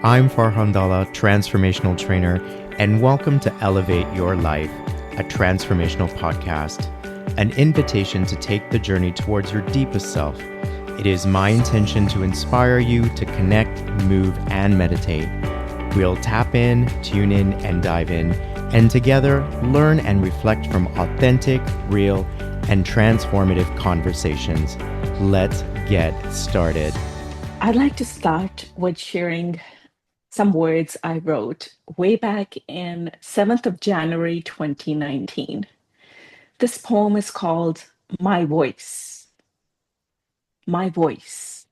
I'm Farhandala, transformational trainer, and welcome to Elevate Your Life, a transformational podcast, an invitation to take the journey towards your deepest self. It is my intention to inspire you to connect, move, and meditate. We'll tap in, tune in, and dive in, and together learn and reflect from authentic, real, and transformative conversations. Let's get started. I'd like to start with sharing some words I wrote way back in 7th of January 2019. This poem is called My Voice. My voice.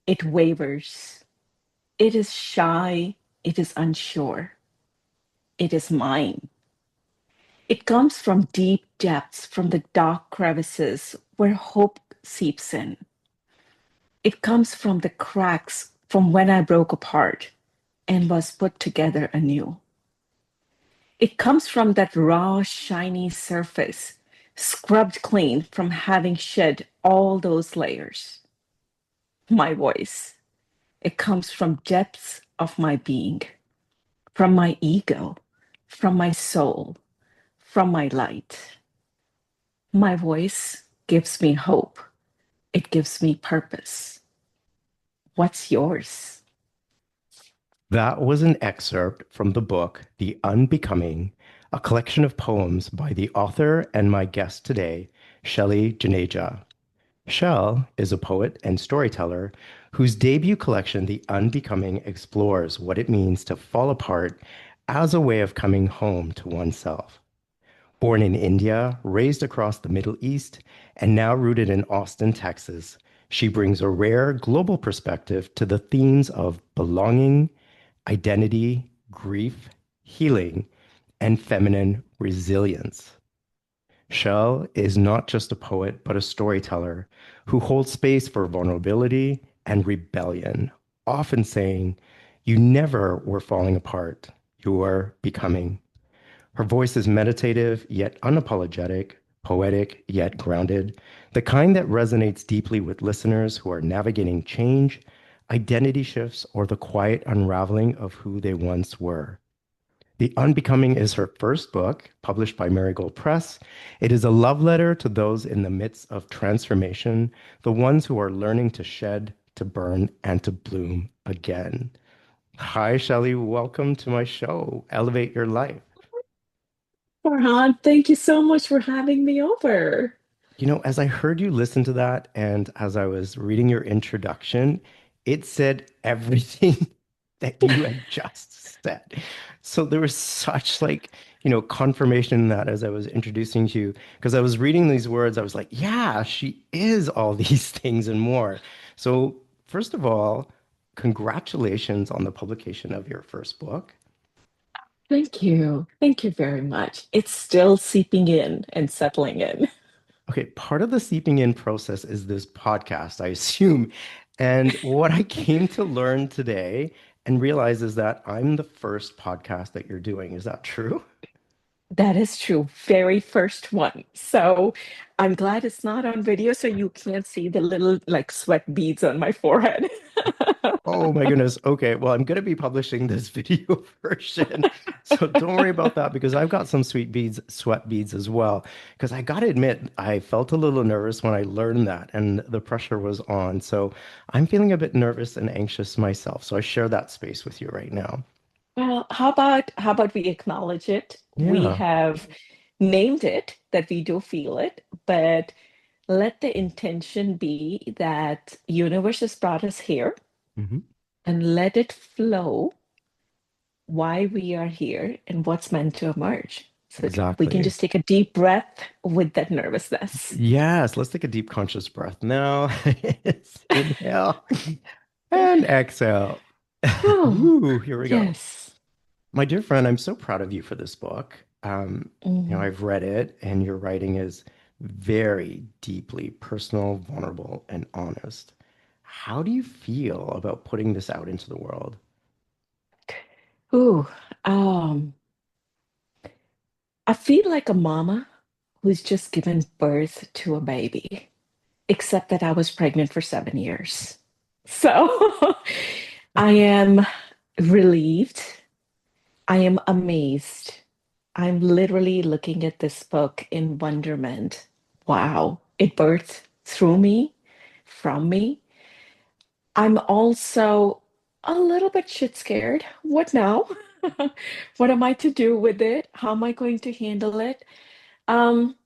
It wavers. It is shy. It is unsure. It is mine. It comes from deep depths, from the dark crevices where hope seeps in. It comes from the cracks from when I broke apart and was put together anew. It comes from that raw, shiny surface, scrubbed clean from having shed all those layers. My voice. It comes from depths of my being, from my ego, from my soul, from my light. My voice gives me hope. It gives me purpose. What's yours? That was an excerpt from the book, The Unbecoming, a collection of poems by the author and my guest today, Shaillee Juneja. Shaill is a poet and storyteller whose debut collection, The Unbecoming, explores what it means to fall apart as a way of coming home to oneself. Born in India, raised across the Middle East, and now rooted in Austin, Texas, she brings a rare global perspective to the themes of belonging, identity, grief, healing, and feminine resilience. Shaill is not just a poet, but a storyteller who holds space for vulnerability and rebellion, often saying, "You never were falling apart, you were becoming." Her voice is meditative, yet unapologetic, poetic, yet grounded, the kind that resonates deeply with listeners who are navigating change, identity shifts, or the quiet unraveling of who they once were. The Unbecoming is her first book, published by Marigold Press. It is a love letter to those in the midst of transformation, the ones who are learning to shed, to burn, and to bloom again. Hi, Shaillee. Welcome to my show, Elevate Your Life. Farhan, thank you so much for having me over. As I heard you listen to that and as I was reading your introduction, it said everything that you had just said. So there was such confirmation in that as I was introducing you, because I was reading these words, I was like, yeah, she is all these things and more. So first of all, congratulations on the publication of your first book. Thank you. Thank you very much. It's still seeping in and settling in. Okay, part of the seeping in process is this podcast, I assume. And what I came to learn today and realize is that I'm the first podcast that you're doing. Is that true? That is true. Very first one. So I'm glad it's not on video so you can't see the little like sweat beads on my forehead. Oh my goodness. Okay, well, I'm going to be publishing this video version. So don't worry about that because I've got some sweet beads, sweat beads as well. Because I got to admit, I felt a little nervous when I learned that and the pressure was on. So I'm feeling a bit nervous and anxious myself. So I share that space with you right now. Well, how about we acknowledge it? We Yeah. have named it that we do feel it, but let the intention be that universe has brought us here Mhm. and let it flow why we are here and what's meant to emerge. So we can Exactly. just take a deep breath with that nervousness. Yes, let's take a deep conscious breath now. Inhale and exhale. Oh, Woo, here we go. yes. My dear friend, I'm so proud of you for this book. Mhm. I've read it, and your writing is very deeply personal, vulnerable, and honest. How do you feel about putting this out into the world? Ooh, um, I feel like a mama who's just given birth to a baby, except that I was pregnant for 7 years. So I am relieved. I am amazed. I'm literally looking at this book in wonderment. Wow, it birthed through me, from me. I'm also a little bit shit scared. What now? What am I to do with it? How am I going to handle it? Um,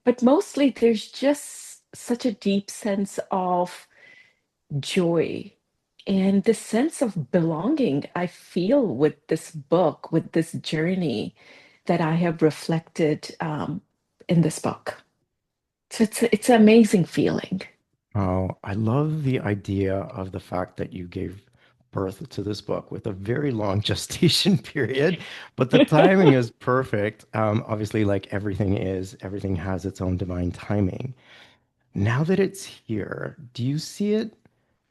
but mostly there's just such a deep sense of joy and this sense of belonging I feel with this book, with this journey that I have reflected in this book. So it's an amazing feeling. Oh, I love the idea of the fact that you gave birth to this book with a very long gestation period, but the timing is perfect. Obviously, like everything is, everything has its own divine timing. Now that it's here, do you see it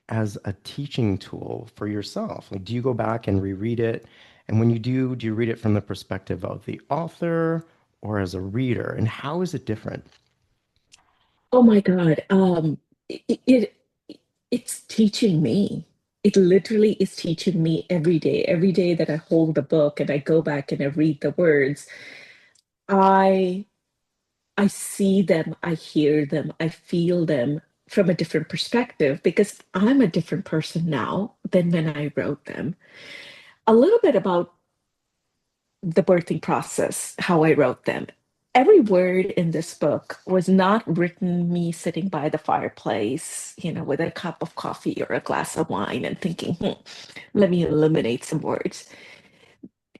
as a teaching tool for yourself? Like, do you go back and reread it? And when you do you read it from the perspective of the author or as a reader? And how is it different? Oh my God. It, it it's teaching me. It literally is teaching me every day. Every day that I hold the book and I go back and I read the words, I I see them, I hear them, I feel them from a different perspective because I'm a different person now than when I wrote them. A little bit about the birthing process, how I wrote them. Every word in this book was not written me sitting by the fireplace, with a cup of coffee or a glass of wine and thinking, let me eliminate some words.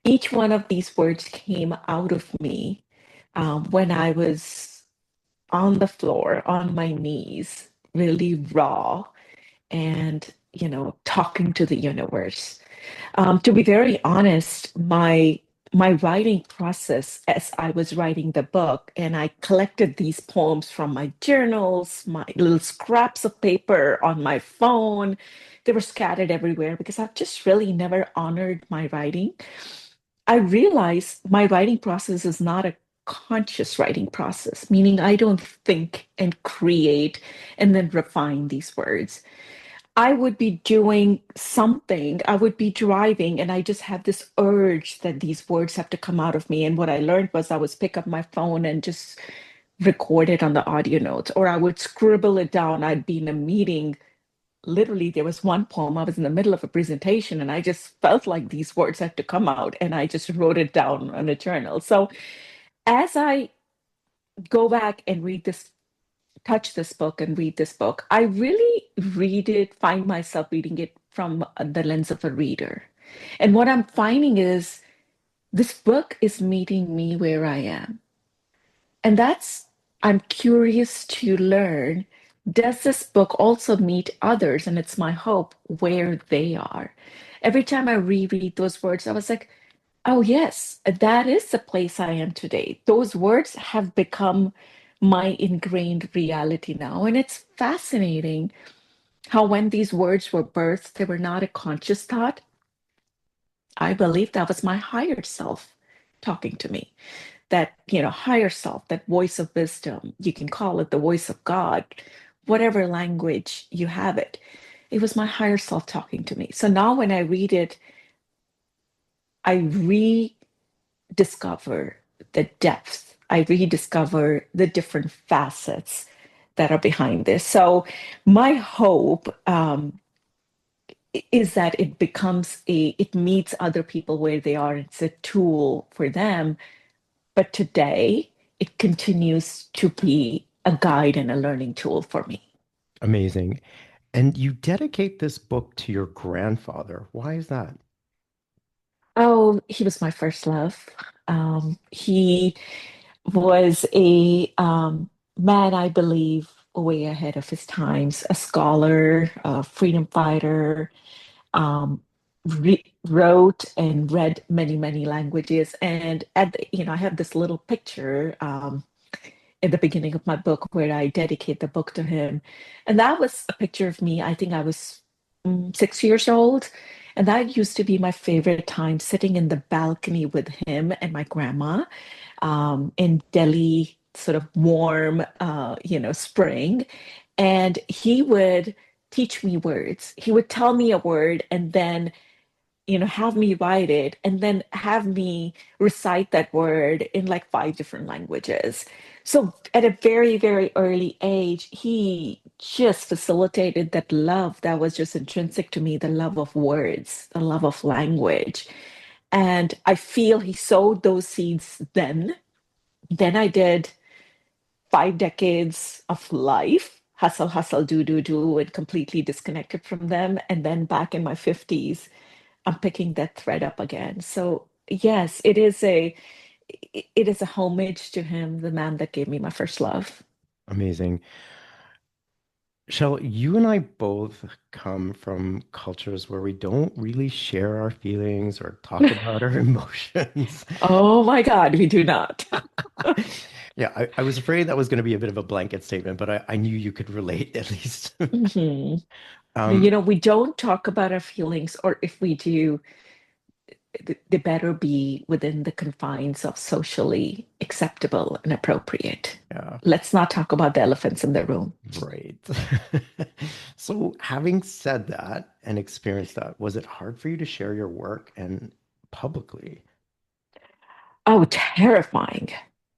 Each one of these words came out of me when I was on the floor, on my knees, really raw and, talking to the universe. To be very honest, my writing process as I was writing the book, and I collected these poems from my journals, my little scraps of paper on my phone. They were scattered everywhere because I've just really never honored my writing. I realized my writing process is not a conscious writing process, meaning I don't think and create and then refine these words. I would be doing something, I would be driving, and I just have this urge that these words have to come out of me. And what I learned was I would pick up my phone and just record it on the audio notes, or I would scribble it down. I'd be in a meeting. Literally, there was one poem, I was in the middle of a presentation, and I just felt like these words had to come out, and I just wrote it down on a journal. So as I go back and touch this book and read this book, I really find myself reading it from the lens of a reader. And what I'm finding is this book is meeting me where I am. And I'm curious to learn, does this book also meet others? And it's my hope where they are. Every time I reread those words, I was like, oh, yes, that is the place I am today. Those words have become my ingrained reality now. And it's fascinating how, when these words were birthed, they were not a conscious thought. I believe that was my higher self talking to me. That, higher self, that voice of wisdom, you can call it the voice of God, whatever language you have it. It was my higher self talking to me. So now when I read it, I rediscover the depth. I rediscover the different facets that are behind this. So my hope is that it meets other people where they are. It's a tool for them. But today, it continues to be a guide and a learning tool for me. Amazing. And you dedicate this book to your grandfather. Why is that? Oh, he was my first love. He was a man, I believe, way ahead of his times, a scholar, a freedom fighter, wrote and read many, many languages. And I have this little picture in the beginning of my book where I dedicate the book to him. And that was a picture of me. I think I was 6 years old. And that used to be my favorite time, sitting in the balcony with him and my grandma in Delhi, sort of warm, spring. And he would teach me words. He would tell me a word, and then have me write it and then have me recite that word in like five different languages. So at a very, very early age, he just facilitated that love that was just intrinsic to me, the love of words, the love of language. And I feel he sowed those seeds then. Then I did 5 decades of life, hustle, hustle, do, and completely disconnected from them. And then back in my 50s, I'm picking that thread up again. So yes, it is a homage to him, the man that gave me my first love. Amazing. Shell, you and I both come from cultures where we don't really share our feelings or talk about our emotions. Oh my God, we do not. Yeah, I was afraid that was going to be a bit of a blanket statement, but I knew you could relate at least. Mhm. Um, We don't talk about our feelings, or if we do, they better be within the confines of socially acceptable and appropriate. yeah, Let's not talk about the elephants in the room. right. So, having said that and experienced that, was it hard for you to share your work and publicly? Oh, terrifying,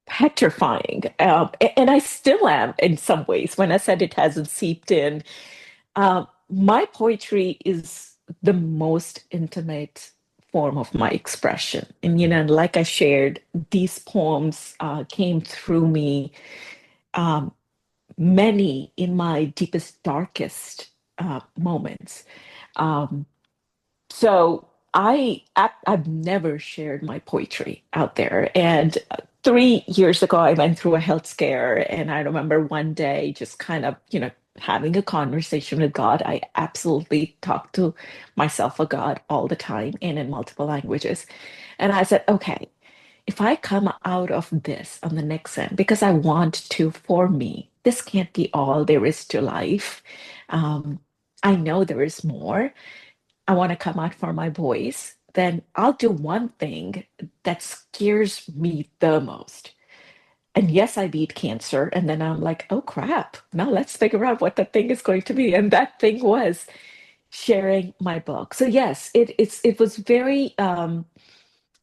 petrifying. And I still am in some ways when I said it hasn't seeped in. My poetry is the most intimate form of my expression. And, like I shared, these poems came through me, um, many in my deepest, darkest moments. Um, So I've never shared my poetry out there. And 3 years ago, I went through a health scare, and I remember one day just kind of, having a conversation with God. I absolutely talk to myself or God all the time and in multiple languages. And I said, okay, if I come out of this on the next end, because I want to, for me, this can't be all there is to life. Um, I know there is more. I want to come out for my boys, then I'll do one thing that scares me the most. And yes, I beat cancer. And then I'm like, oh crap. Now let's figure out what the thing is going to be. And that thing was sharing my book. So yes, it was very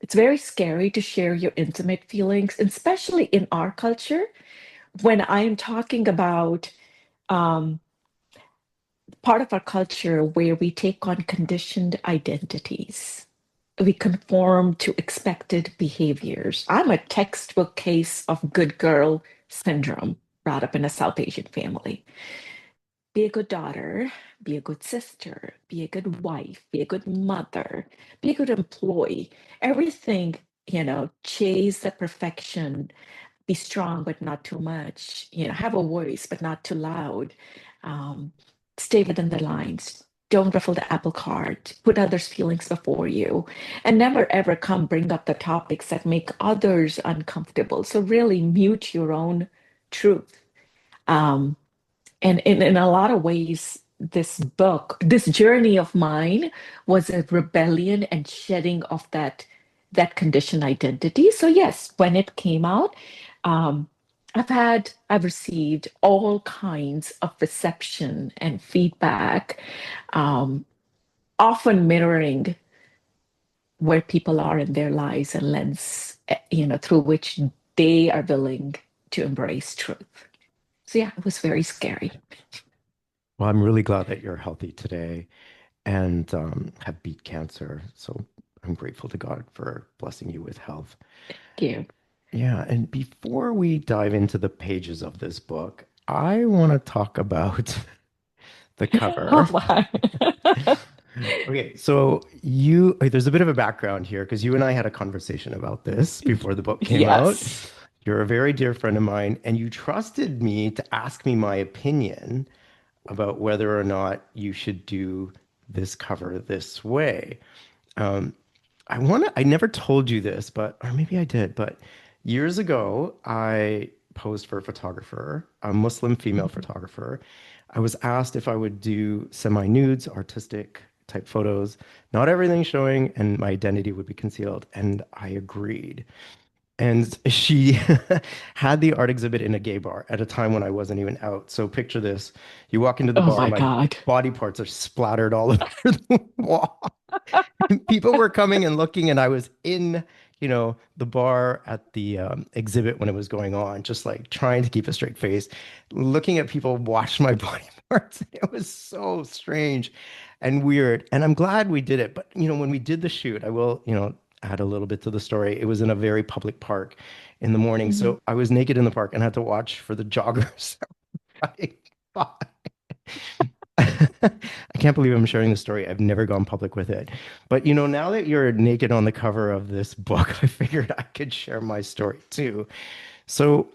it's very scary to share your intimate feelings, especially in our culture when I'm talking about um part of our culture where we take on conditioned identities. We conform to expected behaviors. I'm a textbook case of good girl syndrome brought up in a South Asian family. Be a good daughter, be a good sister, be a good wife, be a good mother, be a good employee. Everything, chase the perfection, be strong but not too much, have a voice but not too loud, um, stay within the lines, don't ruffle the apple cart, put others feelings before you, and never ever come bring up the topics that make others uncomfortable. So really mute your own truth. Um, and in a lot of ways, this journey of mine was a rebellion and shedding of that conditioned identity. So yes, when it came out, um, I've received all kinds of reception and feedback, um, often mirroring where people are in their lives and lens, through which they are willing to embrace truth. So yeah, it was very scary. Well, I'm really glad that you're healthy today and have beat cancer. So I'm grateful to God for blessing you with health. Thank you. Yeah, and before we dive into the pages of this book, I want to talk about the Oh, cover. wow. Okay, so there's a bit of a background here because you and I had a conversation about this before the book came out. Yes. You're a very dear friend of mine, and you trusted me to ask me my opinion about whether or not you should do this cover this way. Um, I never told you this, but, or maybe I did, but years ago, I posed for a photographer, a Muslim female Mhm. photographer. I was asked if I would do semi-nudes, artistic type photos, not everything showing, and my identity would be concealed. And I agreed. And she had the art exhibit in a gay bar at a time when I wasn't even out. So picture this. You walk into the Oh bar, my my God. body parts are splattered all over the wall. People were coming and looking, and I was in, the bar at the exhibit when it was going on, just like trying to keep a straight face, looking at people watch my body parts. It was so strange and weird. And I'm glad we did it. But, when we did the shoot, I will, add a little bit to the story. It was in a very public park in the morning. Mhm. So I was naked in the park and had to watch for the joggers running by. I can't believe I'm sharing this story. I've never gone public with it. But now that you're naked on the cover of this book, I figured I could share my story too. So,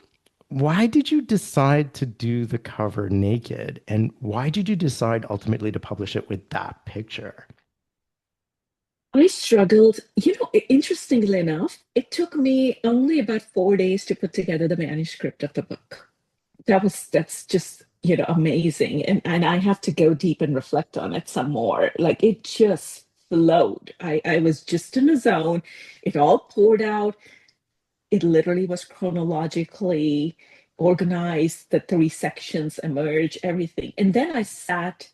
why did you decide to do the cover naked? And why did you decide ultimately to publish it with that picture? I struggled. Interestingly enough, it took me only about 4 days to put together the manuscript of the book. That's just, amazing. And I have to go deep and reflect on it some more. Like it just flowed. I was just in a zone. It all poured out. It literally was chronologically organized. The three sections emerged, everything. And then I sat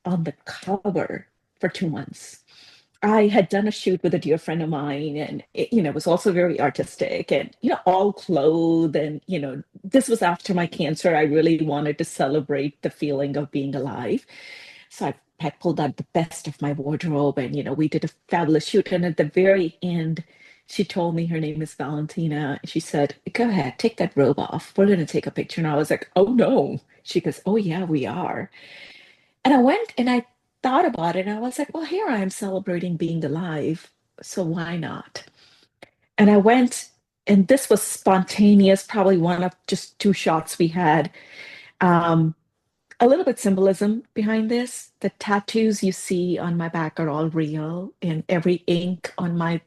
on the cover for 2 months. I had done a shoot with a dear friend of mine, and it was also very artistic and all clothed. And this was after my cancer. I really wanted to celebrate the feeling of being alive. So I had pulled out the best of my wardrobe, and we did a fabulous shoot. And at the very end, she told me her name is Valentina. She said, "Go ahead, take that robe off. We're going to take a picture." And I was like, "Oh no." She goes, "Oh yeah, we are." And I went and I thought about it. And I was like, well, here I am celebrating being alive. So why not? And I went, and this was spontaneous, probably one of just two shots we had. Um, a little bit symbolism behind this. The tattoos you see on my back are all real, and every ink on my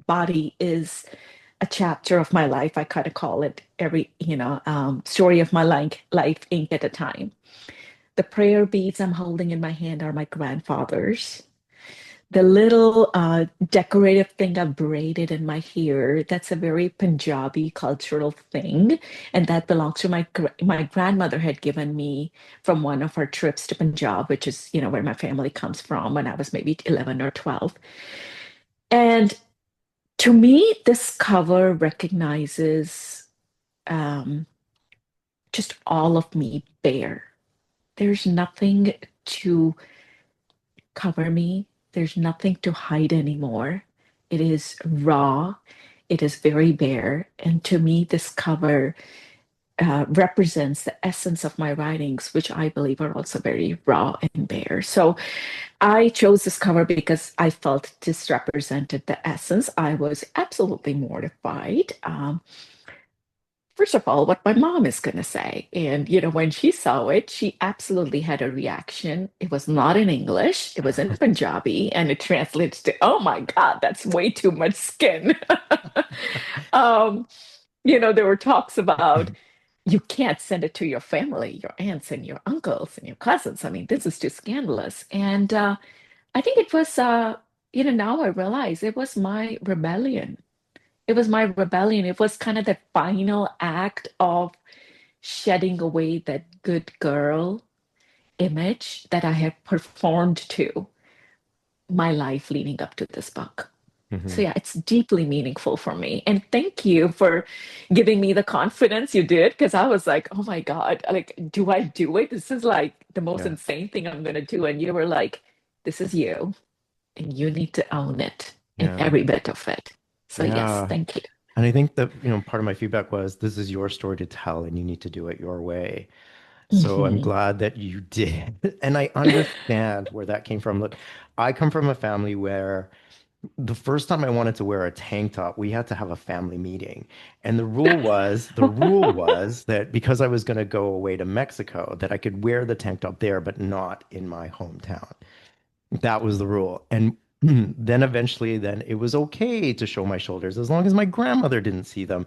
body is a chapter of my life. I kind of call it every, story of my life ink at a time. The prayer beads I'm holding in my hand are my grandfather's. The little decorative thing I've braided in my hair, that's a very Punjabi cultural thing. And that belongs to my grandmother had given me from one of her trips to Punjab, which is, where my family comes from when I was maybe 11 or 12. And to me, this cover recognizes um, just all of me bare. There's nothing to cover me. There's nothing to hide anymore. It is raw. It is very bare. And to me, this cover represents the essence of my writings, which I believe are also very raw and bare. So I chose this cover because I felt this represented the essence. I was absolutely mortified. First of all, what my mom is going to say. And, when she saw it, she absolutely had a reaction. It was not in English, it was in Punjabi, and it translates to, oh my God, that's way too much skin. um, there were talks about you can't send it to your family, your aunts and your uncles and your cousins. I mean, this is too scandalous. And I think it was, now I realize it was my rebellion. It was my rebellion. It was kind of the final act of shedding away that good girl image that I had performed to my life leading up to this book. So Mhm. yeah, it's deeply meaningful for me. And thank you for giving me the confidence you did, because I was like, oh my God, like, do I do it? This is like the most Yeah. insane thing I'm gonna do. And you were like, this is you, and you need to own it in Yeah. every bit of it. So yes, Yeah. thank you. And I think that, part of my feedback was this is your story to tell and you need to do it your way. So I'm Mhm. glad that you did. And I understand where that came from. Look, I come from a family where the first time I wanted to wear a tank top, we had to have a family meeting. And the rule was that because I was going to go away to Mexico, that I could wear the tank top there, but not in my hometown. That was the rule. And then eventually, then it was okay to show my shoulders as long as my grandmother didn't see them.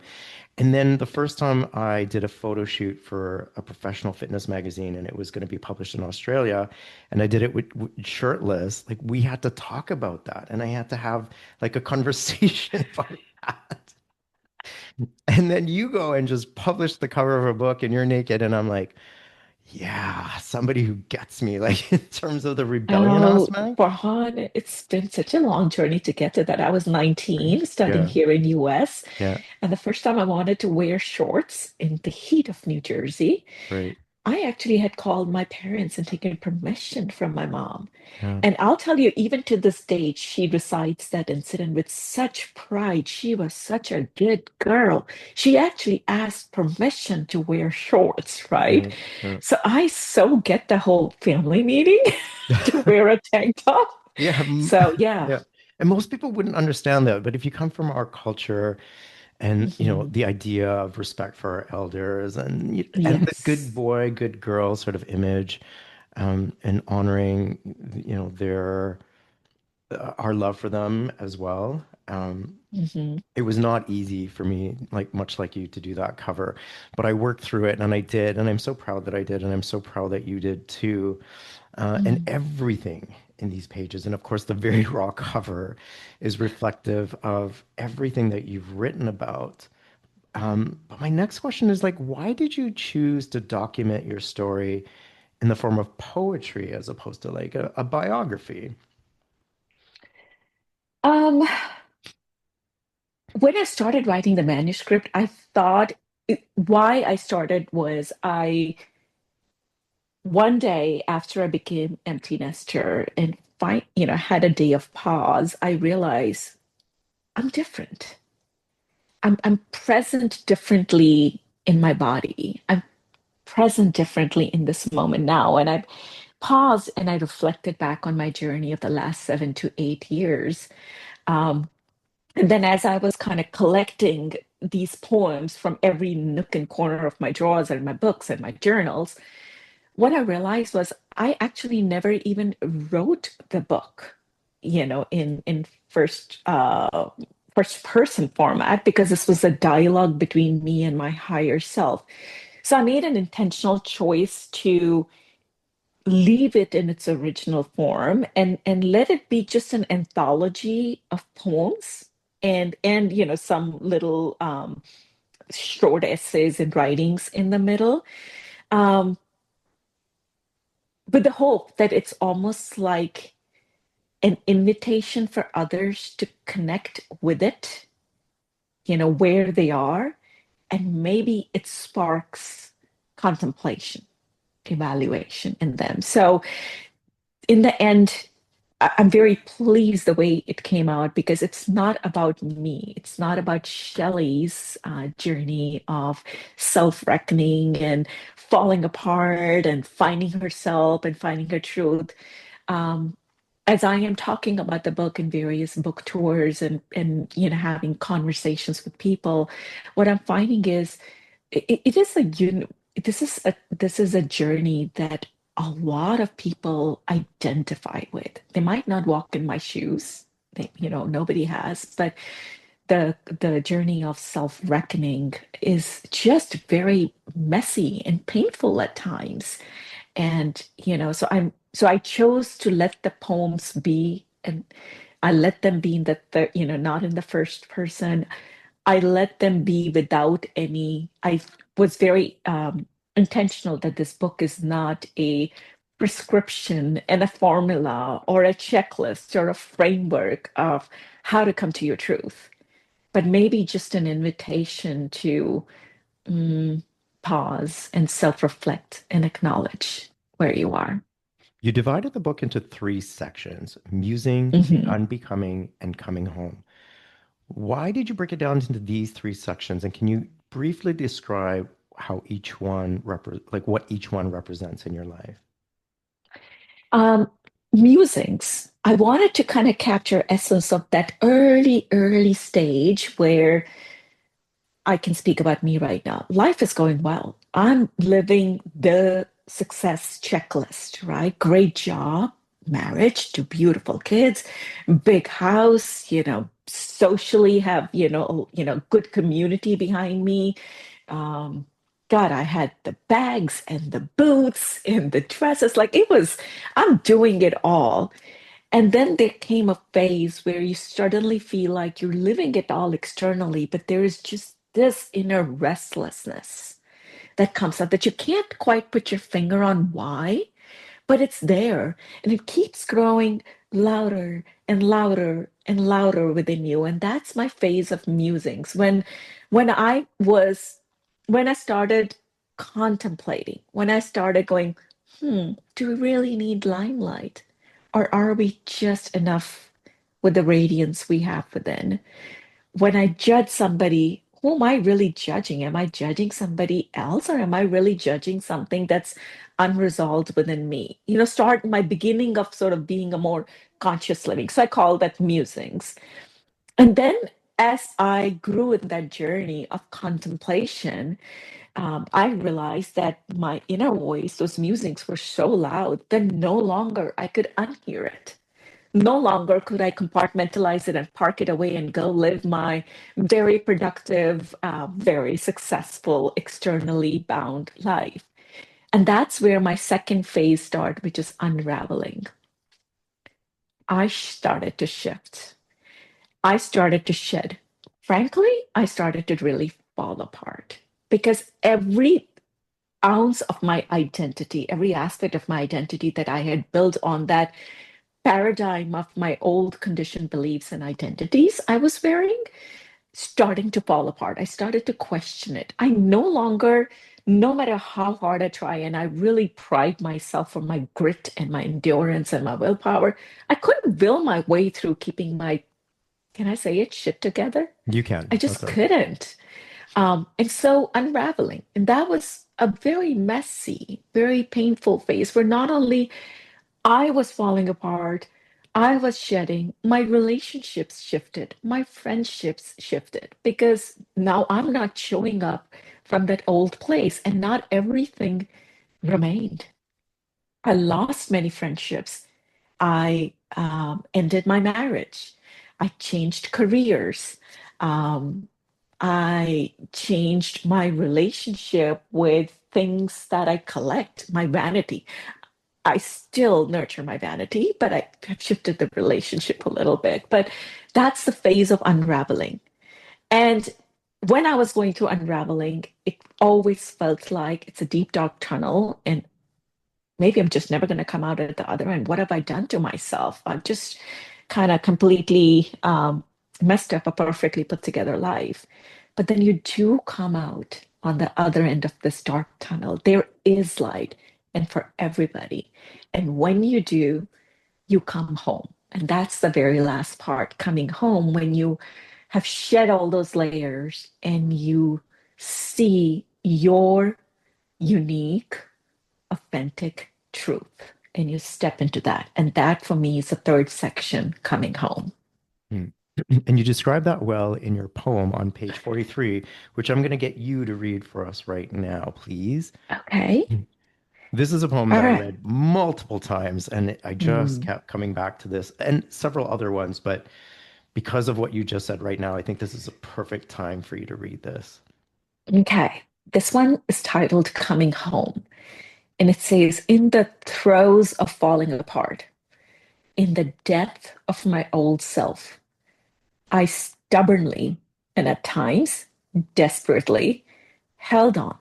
And then the first time I did a photo shoot for a professional fitness magazine, and it was going to be published in Australia, and I did it with shirtless, like we had to talk about that, and I had to have like a conversation about that. And then you go and just publish the cover of a book, and you're naked, and I'm like, Yeah, somebody who gets me, like in terms of the rebellion Oh, aspect, Farhan, it's been such a long journey to get to that. I was right? 19 studying Yeah, here in US, yeah, and the first time I wanted to wear shorts in the heat of New Jersey, right. I actually had called my parents and taken permission from my mom. Yeah, And I'll tell you, even to this day, she recites that incident with such pride. She was such a good girl. She actually asked permission to wear shorts, right? yeah, yeah. So I so get the whole family meeting to wear a tank top. Yeah, So yeah. yeah. And most people wouldn't understand that, but if you come from our culture and Mhm. the idea of respect for our elders and the good Yes. boy, good girl sort of image, and honoring their our love for them as well. Hmm. It was not easy for me, like much like you, to do that cover, but I worked through it and I did, and I'm so proud that I did, and I'm so proud that you did too. And Hmm. everything in these pages, and of course, the very raw cover is reflective of everything that you've written about. But my next question is like, why did you choose to document your story in the form of poetry as opposed to like a biography? Um, when I started writing the manuscript, I thought why I started was I one day after I became empty nester and had a day of pause, I realized I'm different. I'm present differently in my body. I'm present differently in this moment now. And I paused and I reflected back on my journey of the last 7 to 8 years. Um, and then as I was kind of collecting these poems from every nook and corner of my drawers and my books and my journals, what I realized was I actually never even wrote the book, in first person format because this was a dialogue between me and my higher self. So I made an intentional choice to leave it in its original form and let it be just an anthology of poems and some little short essays and writings in the middle. Um, with the hope that it's almost like an invitation for others to connect with it, where they are, and maybe it sparks contemplation, evaluation in them. So, in the end, I'm very pleased the way it came out because it's not about me. It's not about Shelley's journey of self-reckoning and falling apart and finding herself and finding her truth. Um, as I am talking about the book in various book tours and having conversations with people, what I'm finding is it is this is a journey that a lot of people identify with. They might not walk in my shoes. Nobody has, but the journey of self-reckoning is just very messy and painful at times. And so I chose to let the poems be, and I let them be in not in the first person. I let them be without any. I was very intentional that this book is not a prescription and a formula or a checklist or a framework of how to come to your truth, but maybe just an invitation to mm, pause and self-reflect and acknowledge where you are. You divided the book into three sections: musing, the Mhm. unbecoming, and coming home. Why did you break it down into these three sections? And can you briefly describe how each one like what each one represents in your life? Um, Musings. I wanted to kind of capture essence of that early stage where I can speak about me right now. Life is going well. I'm living the success checklist, right? Great job, marriage, two beautiful kids, big house, socially have, good community behind me. Um, God, I had the bags and the boots and the dresses. Like I'm doing it all. And then there came a phase where you suddenly feel like you're living it all externally, but there is just this inner restlessness. that comes up that you can't quite put your finger on why, but it's there and it keeps growing louder and louder and louder within you. And that's my phase of musings. When I was when I started contemplating, when I started going, do we really need limelight? Or are we just enough with the radiance we have within? When I judge somebody, who am I really judging? Am I judging somebody else or am I really judging something that's unresolved within me? Start my beginning of sort of being a more conscious living. So I call that musings. And then as I grew in that journey of contemplation, I realized that my inner voice, those musings were so loud that no longer I could unhear it. No longer could I compartmentalize it and park it away and go live my very productive, very successful, externally bound life. And that's where my second phase started, which is unraveling. I started to shift. I started to shed. Frankly, I started to really fall apart because every ounce of my identity, every aspect of my identity that I had built on that paradigm of my old conditioned beliefs and identities I was wearing starting to fall apart. I started to question it. I no longer, no matter how hard I try, and I really pride myself for my grit and my endurance and my willpower, I couldn't will my way through keeping my, can I say it, shit together? You I can. That's just right. couldn't. And so unraveling. And that was a very messy, very painful phase where not only I was falling apart. I was shedding. My relationships shifted. My friendships shifted because now I'm not showing up from that old place and not everything remained. I lost many friendships. I ended my marriage. I changed careers. Um, I changed my relationship with things that I collect, my vanity. I still nurture my vanity, but I have shifted the relationship a little bit. But that's the phase of unraveling. And when I was going through unraveling, it always felt like it's a deep, dark tunnel. And maybe I'm just never going to come out at the other end. What have I done to myself? I've just kind of completely messed up a perfectly put together life. But then you do come out on the other end of this dark tunnel. There is light, and for everybody. And when you do, you come home. And that's the very last part, coming home when you have shed all those layers and you see your unique, authentic truth. And you step into that. And that for me is the third section, coming home. Hmm. And you describe that well in your poem on page 43, which I'm going to get you to read for us right now, please. Okay. This is a poem All that I right. read multiple times, and I just Mm, kept coming back to this and several other ones. But because of what you just said right now, I think this is a perfect time for you to read this. okay. This one is titled Coming Home. And it says, in the throes of falling apart, in the death of my old self, I stubbornly and at times desperately held on.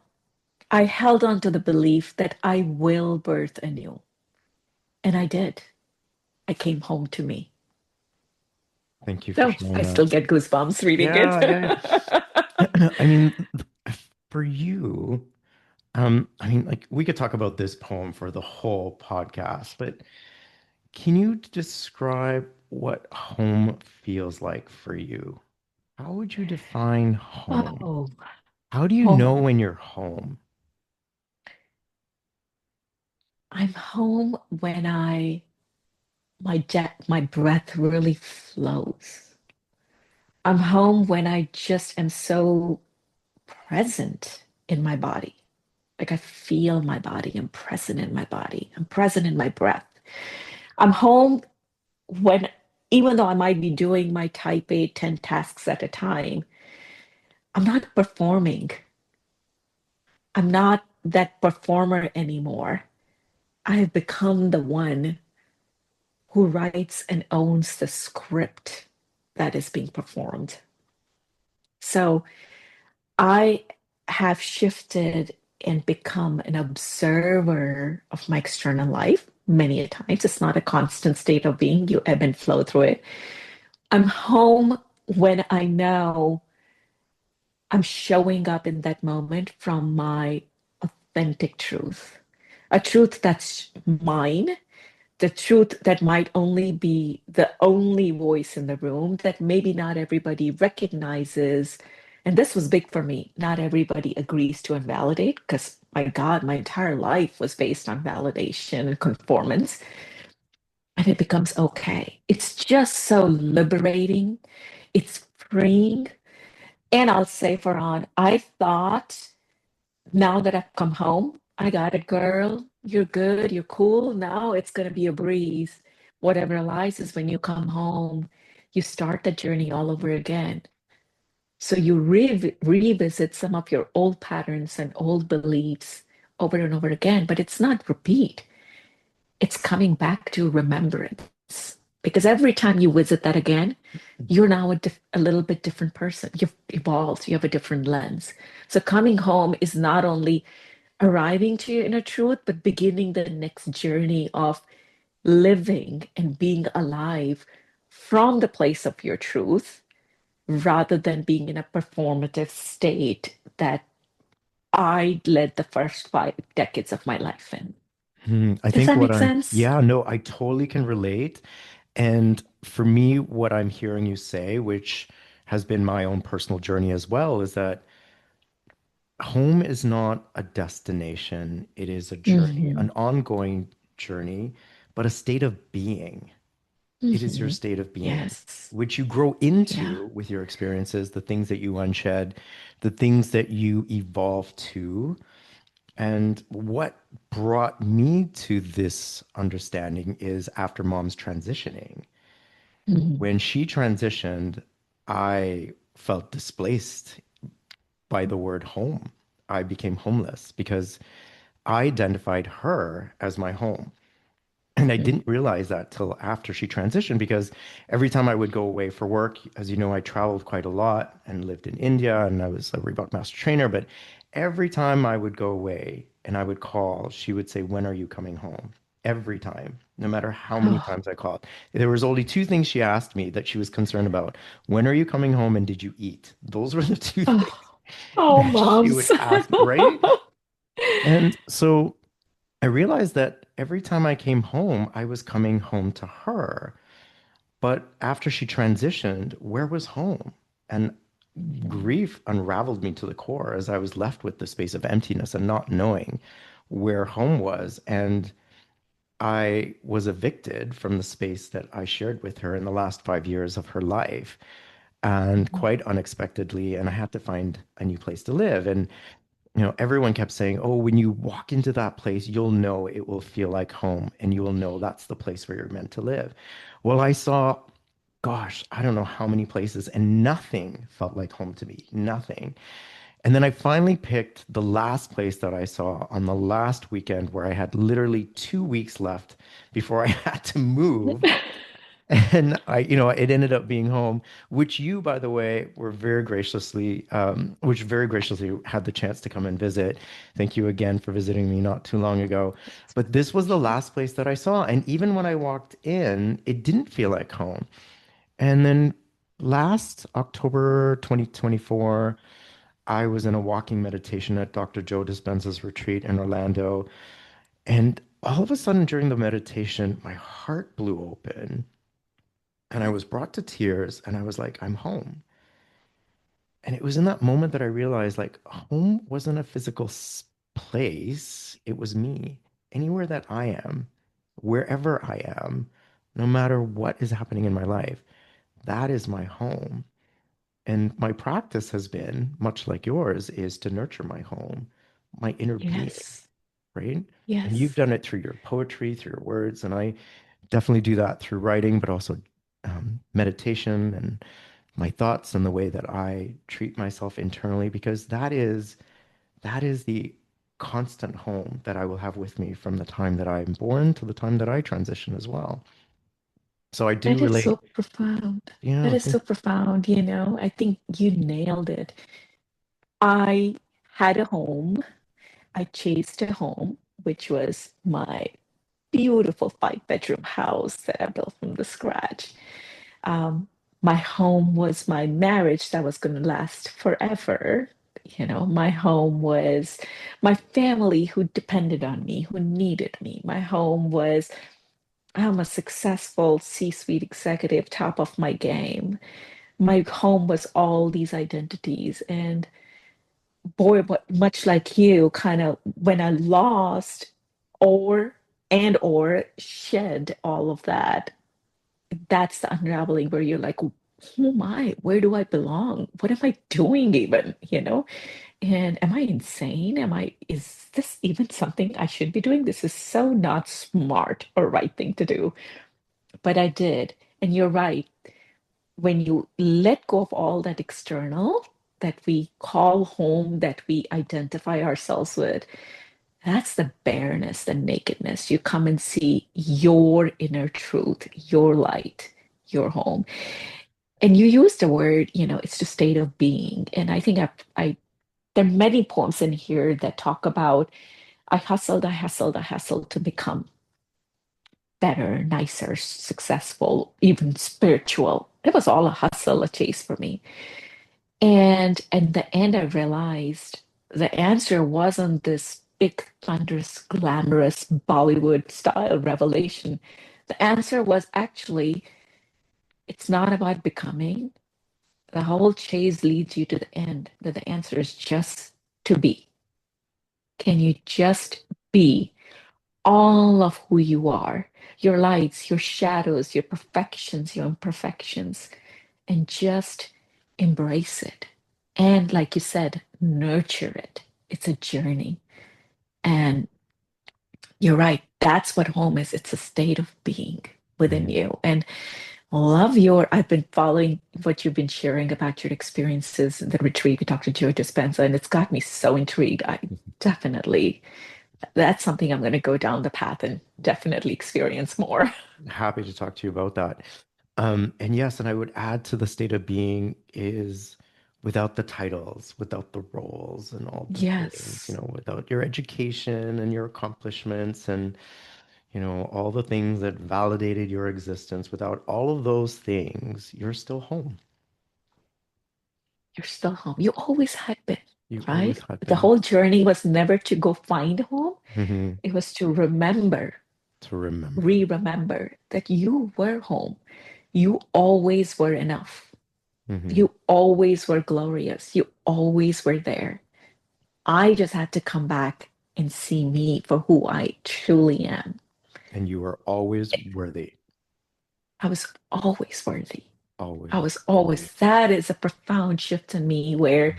I held on to the belief that I will birth anew. And I did. I came home to me. Thank you for So sharing I that. still get goosebumps reading it. Yeah, yeah. I mean, for you, I mean, like we could talk about this poem for the whole podcast, but can you describe what home feels like for you? How would you define home? Oh, How do you know home. when you're home? I'm home when my breath really flows. I'm home when I just am so present in my body. Like I feel my body. I'm present in my body. I'm present in my breath. I'm home when, even though I might be doing my type A 10 tasks at a time, I'm not performing. I'm not that performer anymore. I have become the one who writes and owns the script that is being performed. So I have shifted and become an observer of my external life many a times. It's not a constant state of being. You ebb and flow through it. I'm home when I know I'm showing up in that moment from my authentic truth, a truth that's mine, the truth that might only be the only voice in the room that maybe not everybody recognizes. And this was big for me. Not everybody agrees to invalidate because, my God, my entire life was based on validation and conformance. And it becomes okay. It's just so liberating. It's freeing. And I'll say, Farhan, I thought now that I've come home, I got it, girl. You're good. You're cool. Now it's going to be a breeze. Whatever lies is when you come home, you start the journey all over again. So you revisit some of your old patterns and old beliefs over and over again, but it's not repeat. It's coming back to remembrance. Because every time you visit that again, you're now a little bit different person. You've evolved, you have a different lens. So coming home is not only arriving to your inner truth, but beginning the next journey of living and being alive from the place of your truth rather than being in a performative state that I led the first 5 decades of my life in. I Does think that make sense? yeah, no, I totally can relate. And for me, what I'm hearing you say, which has been my own personal journey as well, is that home is not a destination. It is a journey, Hmm. an ongoing journey, but a state of being. It is your Hmm. state of being, Yes. which you grow Yeah. into with your experiences, the things that you unshed, the things that you evolve to. And what brought me to this understanding is after mom's transitioning. Hmm. When she transitioned, I felt displaced by the word home. I became homeless because I identified her as my home. And I Hmm. didn't realize that till after she transitioned because every time I would go away for work, as you know, I traveled quite a lot and lived in India and I was a Reebok master trainer. But every time I would go away and I would call, she would say, "When are you coming home?" Every time, no matter how many Oh, times I called. There was only two things she asked me that she was concerned about. When are you coming home and did you eat? Those were the two things oh, oh, that she moms. would ask, right? And so I realized that every time I came home, I was coming home to her. But after she transitioned, where was home? And grief unraveled me to the core as I was left with the space of emptiness and not knowing where home was. And I was evicted from the space that I shared with her in the last 5 years of her life, and quite unexpectedly. And I had to find a new place to live. And everyone kept saying, "Oh, when you walk into that place, you'll know it will feel like home and you will know that's the place where you're meant to live." Well, I saw, gosh, I don't know how many places and nothing felt like home to me, nothing. And then I finally picked the last place that I saw on the last weekend where I had literally 2 weeks left before I had to move. And it ended up being home, which you, by the way, which very graciously had the chance to come and visit. Thank you again for visiting me not too long ago. But this was the last place that I saw. And even when I walked in, it didn't feel like home. And then last October 2024, I was in a walking meditation at Dr. Joe Dispenza's retreat in Orlando. And all of a sudden during the meditation, my heart blew open and I was brought to tears and I was like, I'm home. And it was in that moment that I realized like home wasn't a physical place, it was me. Anywhere that I am, wherever I am, no matter what is happening in my life, that is my home. And my practice has been, much like yours, is to nurture my home, my inner being, yes. right? And you've Yes. done it through your poetry, through your words, and I definitely do that through writing, but also meditation and my thoughts and the way that I treat myself internally, because that is the constant home that I will have with me from the time that I'm born to the time that I transition as well. So I do That is relate. so profound. That Yeah, is so profound, you know. I think you nailed it. I had a home. I chased a home, which was my beautiful 5 bedroom house that I built from the scratch. Um, my home was my marriage that was going to last forever. My home was my family who depended on me, who needed me. My home was, I'm a successful C-suite executive, top of my game. My home was all these identities. And boy, but much like you, kind of when I lost or or shed all of that, that's the unraveling where you're like, who am I? Where do I belong? What am I doing even? And am I insane? Is this even something I should be doing? This is so not smart or right thing to do. But I did. And you're right. When you let go of all that external that we call home, that we identify ourselves with, that's the bareness, the nakedness. You come and see your inner truth, your light, your home. And you use the word, it's the state of being. And I think there are many poems in here that talk about I hustled, I hustled to become better, nicer, successful, even spiritual. It was all a hustle, a chase for me. And in the end, I realized the answer wasn't this big, thunderous, glamorous Bollywood style revelation. The answer was actually, it's not about becoming. The whole chase leads you to the end, that the answer is just to be. Can you just be all of who you are? Your lights, your shadows, your perfections, your imperfections, and just embrace it. And like you said, nurture it. It's a journey. And you're right. That's what home is. It's a state of being within Mhm. you. And I've been following what you've been sharing about your experiences in the retreat. We talked to Joe Dispenza, and it's got me so intrigued. Definitely, that's something I'm going to go down the path and definitely experience more. Happy to talk to you about that. And yes, and I would add to the state of being is without the titles, without the roles and all the things, Yes, without your education and your accomplishments and, all the things that validated your existence. Without all of those things, you're still home. you're still home. You always had been, You always right? had The been. whole journey was never to go find home. Hmm. It was to remember, To remember. re-remember that you were home. You always were enough. Hmm. You always were glorious. You always were there. I just had to come back and see me for who I truly am. And you are always worthy. I was always worthy. I Always was worthy. always, that is a profound shift in me where Mhm.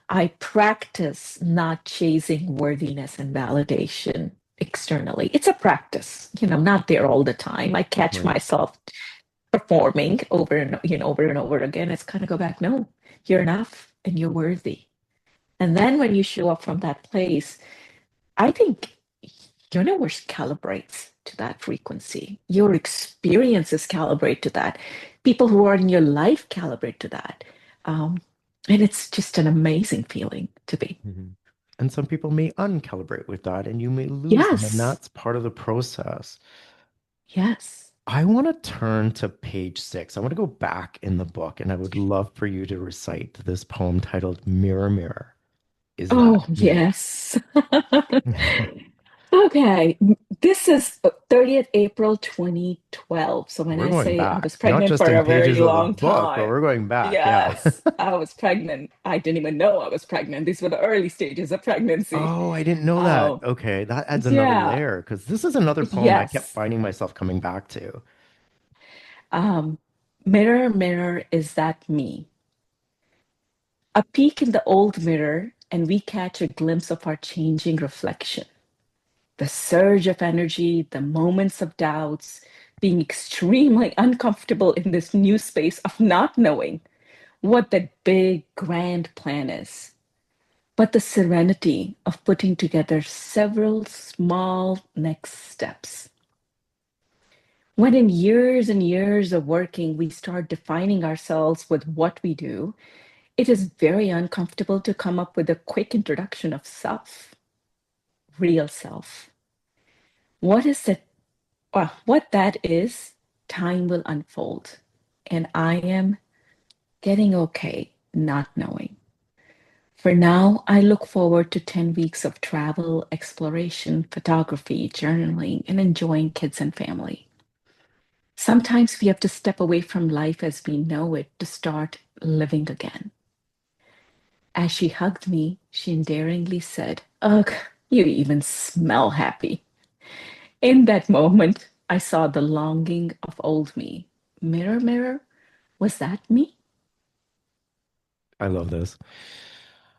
I practice not chasing worthiness and validation externally. It's a practice. I'm not there all the time. I catch Right. myself performing over and over again. It's kind of go back, no, you're enough and you're worthy. And then when you show up from that place, I think universe calibrates to that frequency. Your experiences calibrate to that. People who are in your life calibrate to that. Um, and it's just an amazing feeling to be. Mhm. And some people may uncalibrate with that and you may lose them, and Yes, that's part of the process. yes. I want to turn to page 6. I want to go back in the book and I would love for you to recite this poem titled Mirror, Mirror. Is that Oh, me? yes. Okay, this is 30th April 2012. So when We're I going say I back, was not pregnant just for in a very pages of the long book, but time. we're going back. Yeah. Yes, I was pregnant. I didn't even know I was pregnant. These were the early stages of pregnancy. Oh, I didn't know that. Oh, Okay, that adds another yeah, layer because this is another poem I kept yes. finding myself coming back to. Um, Mirror, mirror, is that me? A peek in the old mirror, and we catch a glimpse of our changing reflection. The surge of energy, the moments of doubts, being extremely uncomfortable in this new space of not knowing what that big, grand plan is, but the serenity of putting together several small next steps. When in years and years of working, we start defining ourselves with what we do, it is very uncomfortable to come up with a quick introduction of self. real self. What is that? What that is, time will unfold. And I am getting okay not knowing. For now, I look forward to 10 weeks of travel, exploration, photography, journaling, and enjoying kids and family. Sometimes we have to step away from life as we know it to start living again. As she hugged me, she endearingly said, "Ugh, you even smell happy." In that moment, I saw the longing of old me. Mirror, mirror, was that me? I love this.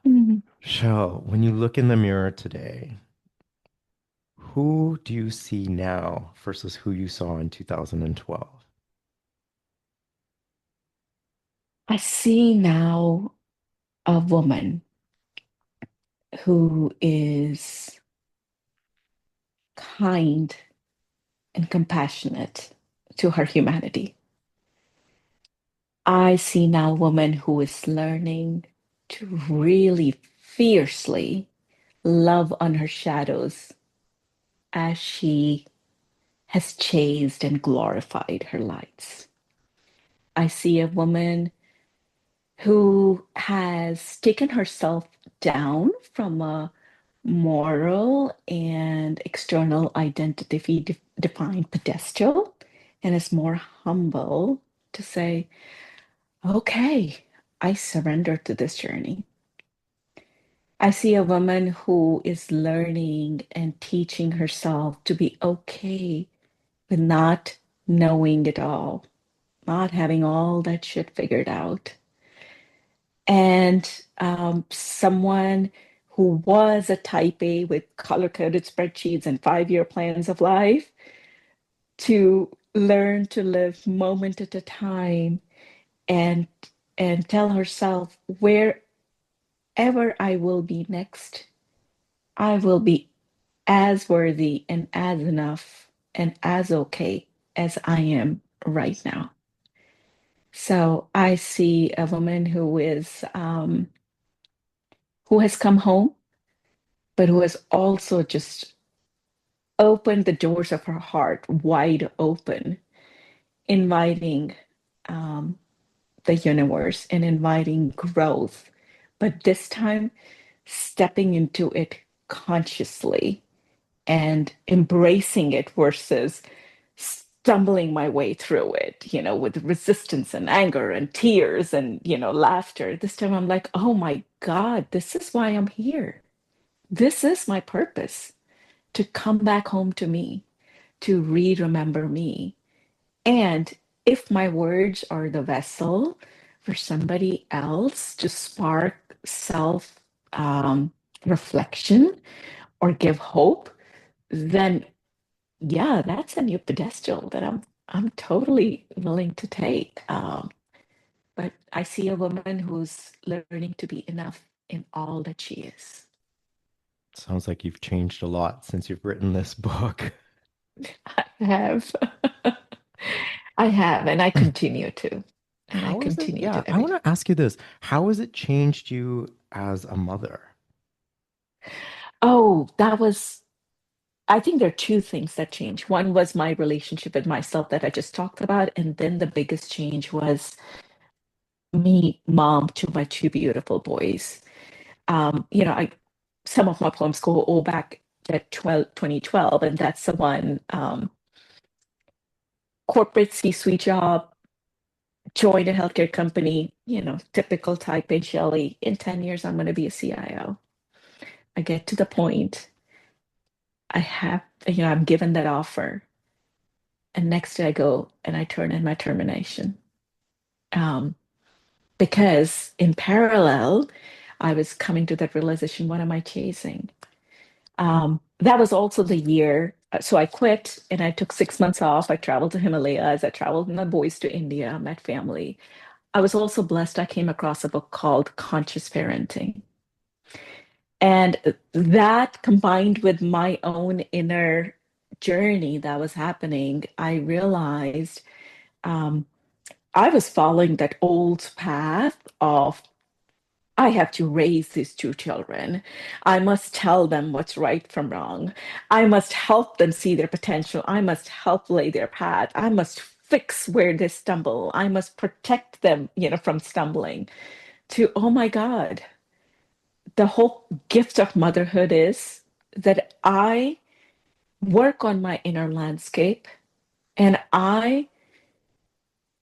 Mhm. Shell, when you look in the mirror today, who do you see now versus who you saw in 2012? I see now a woman who is kind and compassionate to her humanity. I see now a woman who is learning to really fiercely love on her shadows as she has chased and glorified her lights. I see a woman who has taken herself down from a moral and external identity defined pedestal and is more humble to say, okay, I surrender to this journey. I see a woman who is learning and teaching herself to be okay with not knowing it all, not having all that shit figured out. And someone who was a type A with color coded spreadsheets and 5 year plans of life to learn to live moment at a time and tell herself wherever I will be next, I will be as worthy and as enough and as okay as I am right now. So I see a woman who has come home, but who has also just opened the doors of her heart wide open, inviting um, the universe and inviting growth, but this time stepping into it consciously and embracing it versus stumbling my way through it, with resistance and anger and tears and, laughter. This time I'm like, oh my God, this is why I'm here. This is my purpose to come back home to me, to re-remember me. And if my words are the vessel for somebody else to spark self reflection or give hope, then yeah, that's a new pedestal that I'm totally willing to take. But I see a woman who's learning to be enough in all that she is. Sounds like you've changed a lot since you've written this book. I have. I have, and I continue to. And I How is it? continue Yeah, to I every want day. to ask you this. How has it changed you as a mother? Oh, I think there are two things that changed. One was my relationship with myself that I just talked about. And then the biggest change was me, mom to my two beautiful boys. I some of my poems go all back at 2012, and that's the one corporate C-suite job, join a healthcare company, typical type in Shaillee. In 10 years, I'm going to be a CIO. I get to the point, I'm given that offer. And next day I go and I turn in my termination. Um, because in parallel, I was coming to that realization, what am I chasing? That was also the year. So I quit and I took 6 months off. I traveled to Himalayas. I traveled with my boys to India, met family. I was also blessed. I came across a book called Conscious Parenting. And that combined with my own inner journey that was happening, I realized um, I was following that old path of I have to raise these two children. I must tell them what's right from wrong. I must help them see their potential. I must help lay their path. I must fix where they stumble. I must protect them, from stumbling. To, oh my God, the whole gift of motherhood is that I work on my inner landscape and I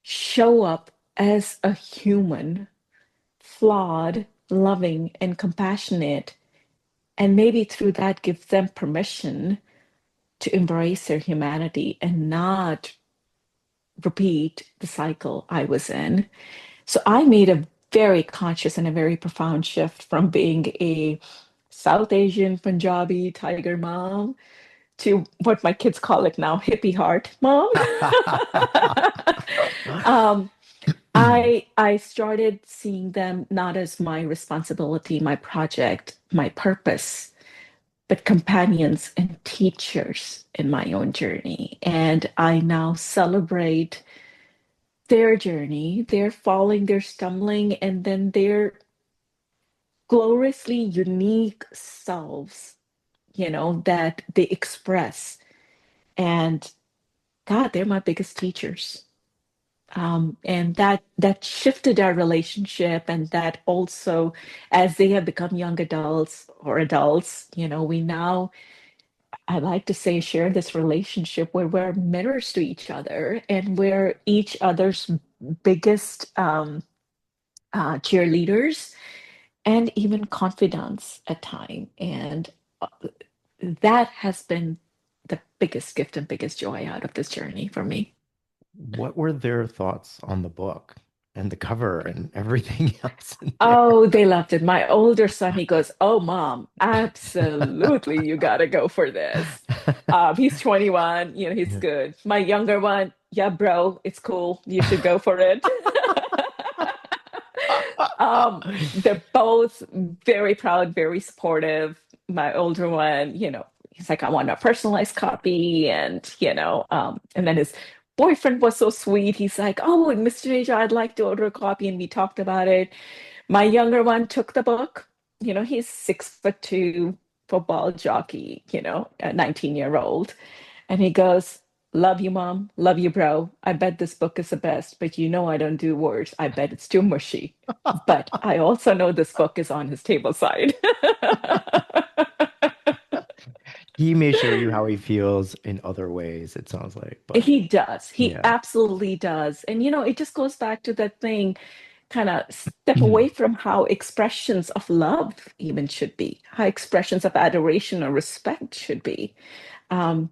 show up as a human, flawed, loving, and compassionate. And maybe through that, give them permission to embrace their humanity and not repeat the cycle I was in. So I made a very conscious and a very profound shift from being a South Asian Punjabi tiger mom to what my kids call it now, hippie heart mom. um, I started seeing them not as my responsibility, my project, my purpose, but companions and teachers in my own journey. And I now celebrate their journey, their falling, their stumbling, and then their gloriously unique selves, that they express. And God, they're my biggest teachers. And that shifted our relationship, and that also, as they have become young adults or adults, we now, I like to say, share this relationship where we're mirrors to each other and we're each other's biggest cheerleaders and even confidants at time. And uh, that has been the biggest gift and biggest joy out of this journey for me. What were their thoughts on the book and the cover and everything else in there? Oh, they loved it. My older son, he goes, "Oh, mom, absolutely, you got to go for this." He's 21, he's Yeah. good. My younger one, yeah, bro, it's cool. You should go for it. They're both very proud, very supportive. My older one, he's like, I want a personalized copy. And then his boyfriend was so sweet. He's like, oh, Mr. Asia, I'd like to order a copy. And we talked about it. My younger one took the book. He's 6'2" football jockey, a 19-year-old. And he goes, love you, mom. Love you, bro. I bet this book is the best, but I don't do words. I bet it's too mushy. But I also know this book is on his table side. He may show you how he feels in other ways, it sounds like, but He does. He yeah. absolutely does. And, it just goes back to that thing, kind of step away from how expressions of love even should be, how expressions of adoration or respect should be. Um,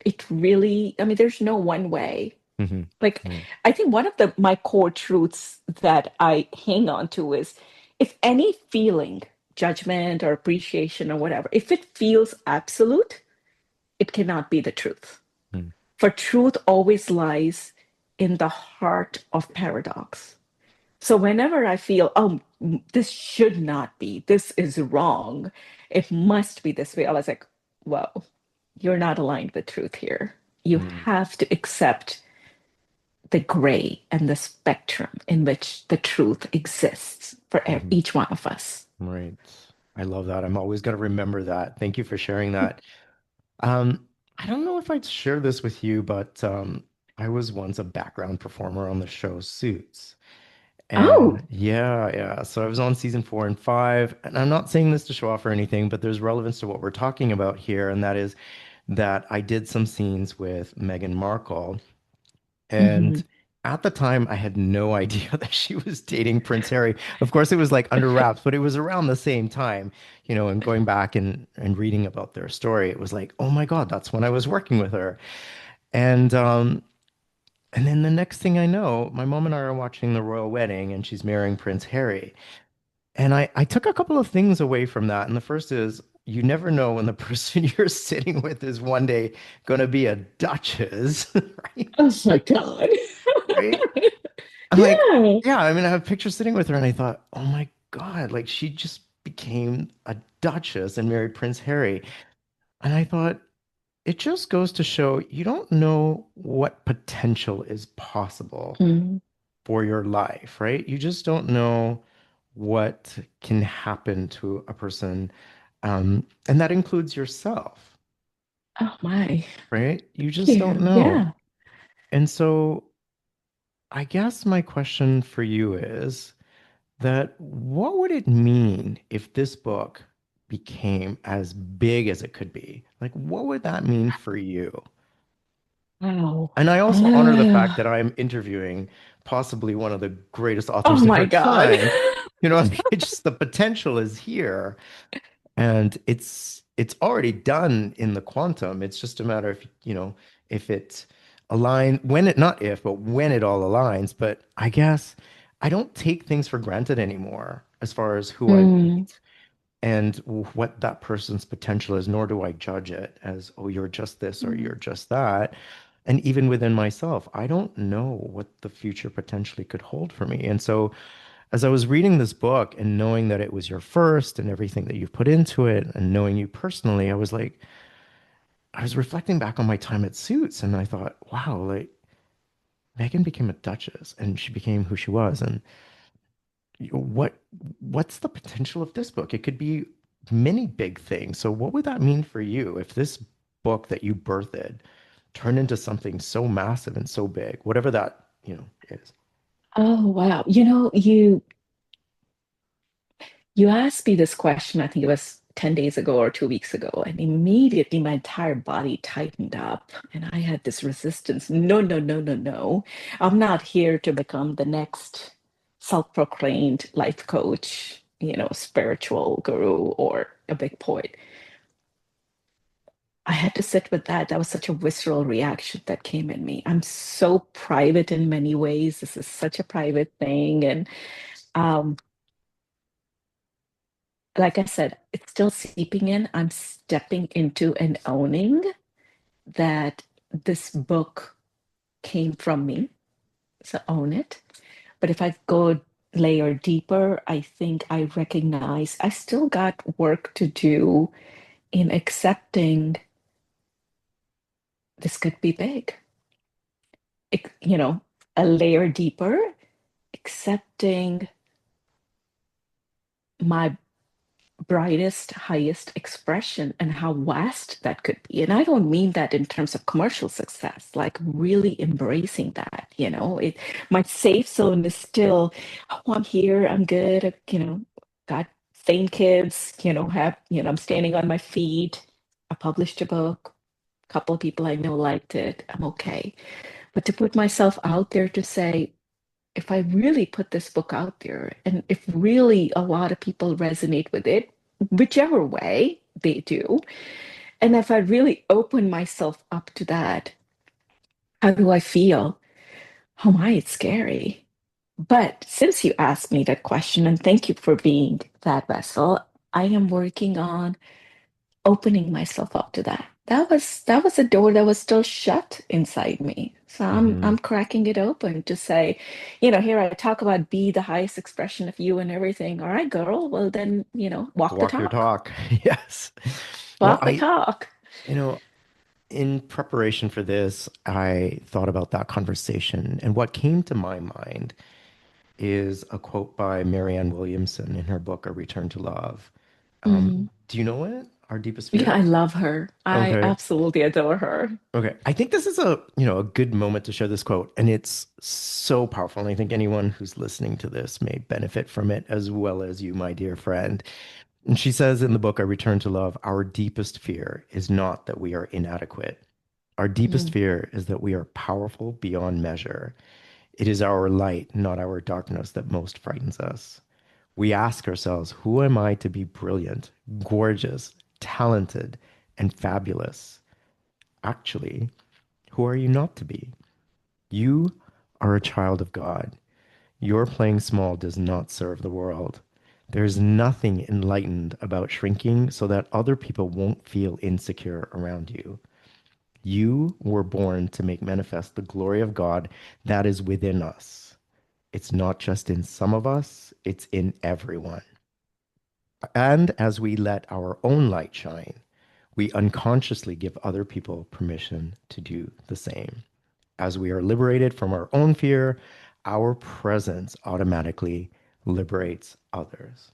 it really, I mean, there's no one way. Mhm. Like, Right. I think one of my core truths that I hang on to is if any feeling, judgment or appreciation or whatever, if it feels absolute, it cannot be the truth. Mm. For truth always lies in the heart of paradox. So whenever I feel, oh, this should not be, this is wrong, it must be this way, I was like, whoa, you're not aligned with truth here. You Mm. have to accept the gray and the spectrum in which the truth exists for Mhm. each one of us. Right. I love that. I'm always going to remember that. Thank you for sharing that. Um, I don't know if I'd share this with you, but I was once a background performer on the show Suits. Oh, And yeah. So I was on season 4 and 5. And I'm not saying this to show off or anything, but there's relevance to what we're talking about here. And that is that I did some scenes with Meghan Markle. And mhm. at the time, I had no idea that she was dating Prince Harry. Of course, it was like under wraps, but it was around the same time, and going back and reading about their story, it was like, oh my God, that's when I was working with her. And then the next thing I know, my mom and I are watching the royal wedding and she's marrying Prince Harry. And I took a couple of things away from that. And the first is you never know when the person you're sitting with is one day going to be a duchess, right? Oh my God. Right? I'm like, Yeah. yeah, I mean, I have pictures sitting with her and I thought, oh my God, like she just became a duchess and married Prince Harry. And I thought, it just goes to show you don't know what potential is possible Mm, for your life, right? You just don't know what can happen to a person. And that includes yourself, Oh my. right? You Thank just don't you. know. Yeah. And so I guess my question for you is that what would it mean if this book became as big as it could be? Like, what would that mean for you? Wow. And I also honor the fact that I'm interviewing possibly one of the greatest Oh authors of my our God. time. You know, it's just the potential is here, and it's already done in the quantum. It's just a matter of, if it align when it not if, but when it all aligns. But I guess I don't take things for granted anymore as far as who I Mm, meet and what that person's potential is, nor do I judge it as, oh, you're just this or mm, you're just that. And even within myself, I don't know what the future potentially could hold for me. And so, as I was reading this book and knowing that it was your first and everything that you've put into it and knowing you personally, I was like, I was reflecting back on my time at Suits and I thought, wow, like Megan became a duchess and she became who she was. And what what's the potential of this book? It could be many big things. So what would that mean for you if this book that you birthed turned into something so massive and so big, whatever that, is? oh wow. You asked me this question, I think it was 10 days ago or 2 weeks ago, and immediately my entire body tightened up and I had this resistance. No, no, no, no, no. I'm not here to become the next self-proclaimed life coach, spiritual guru or a big poet. I had to sit with that. That was such a visceral reaction that came in me. I'm so private in many ways. This is such a private thing. And um, like I said, it's still seeping in. I'm stepping into and owning that this book came from me. So own it. But if I go layer deeper, I think I recognize I still got work to do in accepting this could be big. You know, a layer deeper, accepting my brightest, highest expression and how vast that could be. And I don't mean that in terms of commercial success, like really embracing that, my safe zone is still, oh, I'm here, I'm good, got sane kids, I'm standing on my feet. I published a book. A couple of people I know liked it. I'm okay. But to put myself out there to say, if I really put this book out there and if really a lot of people resonate with it, whichever way they do, and if I really open myself up to that, how do I feel? Oh my, it's scary. But since you asked me that question, and thank you for being that vessel, I am working on opening myself up to that. That was a door that was still shut inside me. So I'm Mhm. cracking it open to say, here I talk about be the highest expression of you and everything. All right, girl. Well then, walk the Walk your talk. talk. Yes. Well, Walk the talk. you know, in preparation for this, I thought about that conversation, and what came to my mind is a quote by Marianne Williamson in her book, A Return to Love. Mm. Do you know it? Our Deepest Yeah, Fear? I love her. I Okay. absolutely adore her. Okay. I think this is a good moment to share this quote, and it's so powerful. And I think anyone who's listening to this may benefit from it as well as you, my dear friend. And she says in the book, I Return to Love, our deepest fear is not that we are inadequate. Our deepest Mm. fear is that we are powerful beyond measure. It is our light, not our darkness, that most frightens us. We ask ourselves, who am I to be brilliant, gorgeous, talented, and fabulous? Actually, who are you not to be? You are a child of God. Your playing small does not serve the world. There's nothing enlightened about shrinking so that other people won't feel insecure around you. You were born to make manifest the glory of God that is within us. It's not just in some of us, it's in everyone. And as we let our own light shine, we unconsciously give other people permission to do the same. As we are liberated from our own fear, our presence automatically liberates others.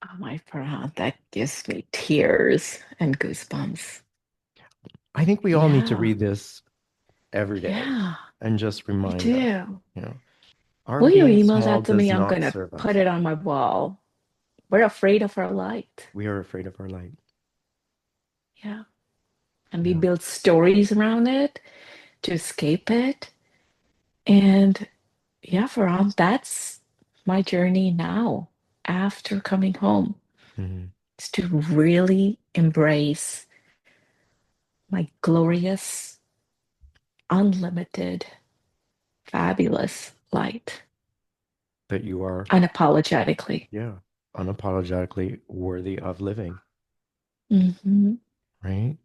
Oh my God, that gives me tears and goosebumps. I think we all need to Yeah, read this every day yeah, and just I remind us, do. you know, our Will you being email small that to does me? I'm not gonna serve put us. it on my wall. We're afraid of our light. We are afraid of our light. Yeah. And we Yeah. build stories around it to escape it. And yeah, Farhan, that's my journey now after coming home. Mhm. Is to really embrace my glorious, unlimited, fabulous light That you are, unapologetically. yeah, unapologetically worthy of living, Hmm. right?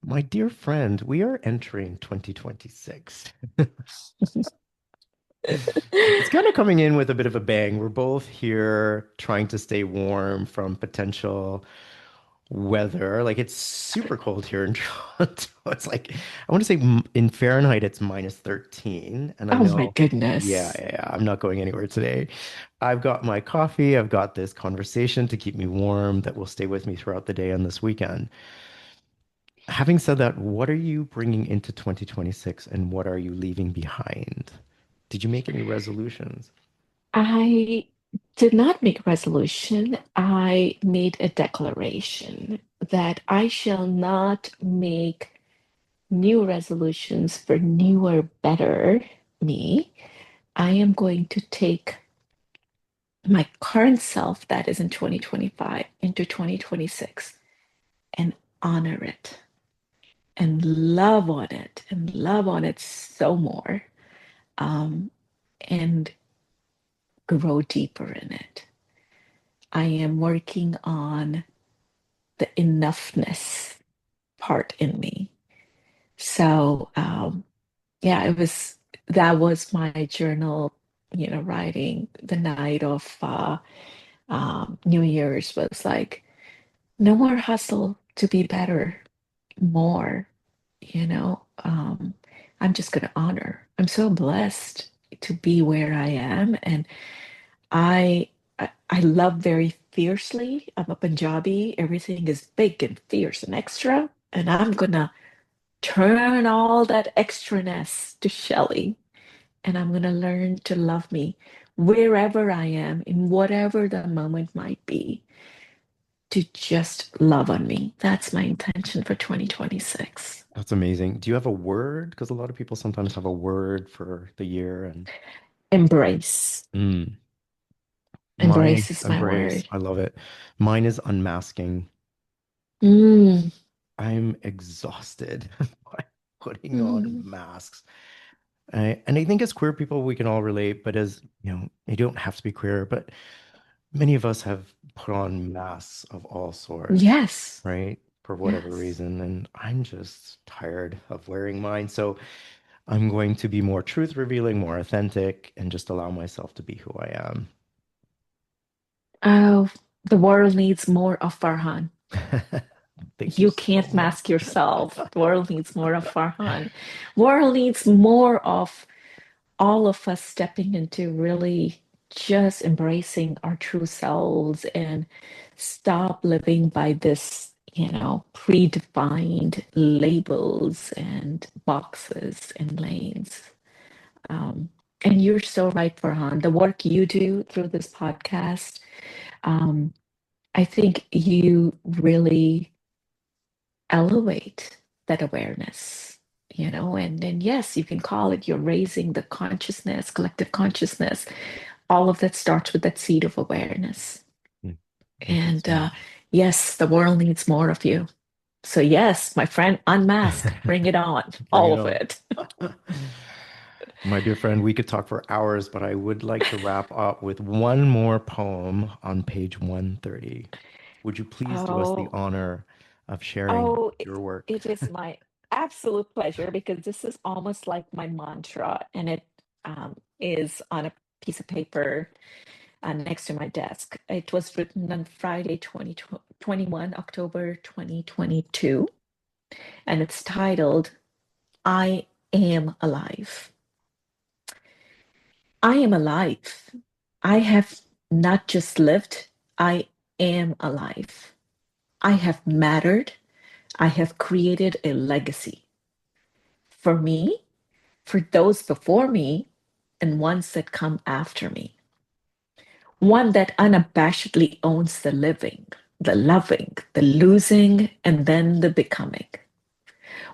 My dear friend, we are entering 2026. It's kind of coming in with a bit of a bang. We're both here trying to stay warm from potential weather. Like it's super cold here in Toronto. It's like I want to say in Fahrenheit it's minus 13. And I Oh my know, goodness. I'm not going anywhere today. I've got my coffee. I've got this conversation to keep me warm that will stay with me throughout the day and this weekend. Having said that, what are you bringing into 2026 and what are you leaving behind? Did you make any resolutions? I did not make a resolution. I made a declaration that I shall not make new resolutions for newer, better me. I am going to take my current self that is in 2025 into 2026 and honor it and love on it so more, um, and grow deeper in it. I am working on the enoughness part in me. So, yeah, that was my journal, writing the night of New Year's was like, no more hustle to be better, more, you know. I'm just going to honor. I'm so blessed to be where I am. And I, I love very fiercely. I'm a Punjabi. Everything is big and fierce and extra. And I'm going to turn all that extraness to Shelley. And I'm going to learn to love me wherever I am, in whatever the moment might be, to just love on me. That's my intention for 2026. That's amazing. Do you have a word? Because a lot of people sometimes have a word for the year and Embrace. mm, mine, Embrace is my embrace. word. I love it. Mine is unmasking. Mm, I'm exhausted by putting on mm. masks. And I think as queer people, we can all relate, but as, you don't have to be queer, but many of us have put on masks of all sorts, Yes. right? For whatever Yes. reason. And I'm just tired of wearing mine. So I'm going to be more truth revealing, more authentic, and just allow myself to be who I am. Oh, the world needs more of Farhan. Thank you You so can't much. mask yourself. The world needs more of Farhan. World needs more of all of us stepping into really just embracing our true selves and stop living by this, predefined labels and boxes and lanes. Um, and you're so right, Farhan. The work you do through this podcast, um, I think you really elevate that awareness, and then yes, you can call it you're raising the consciousness, collective consciousness. All of that starts with that seed of awareness. Mm. Thank you And so much. yes, the world needs more of you. So yes, my friend, unmask, bring it on, Bring all it of on. it. My dear friend, we could talk for hours, but I would like to wrap up with one more poem on page 130. Would you please do us the Oh, honor of sharing oh, your work? it is my absolute pleasure because this is almost like my mantra, and it is on a piece of paper next to my desk. It was written on Friday, 2021, October 2022, and it's titled, I Am Alive. I am alive. I have not just lived, I am alive. I have mattered. I have created a legacy for me, for those before me, and ones that come after me. One that unabashedly owns the living, the loving, the losing, and then the becoming.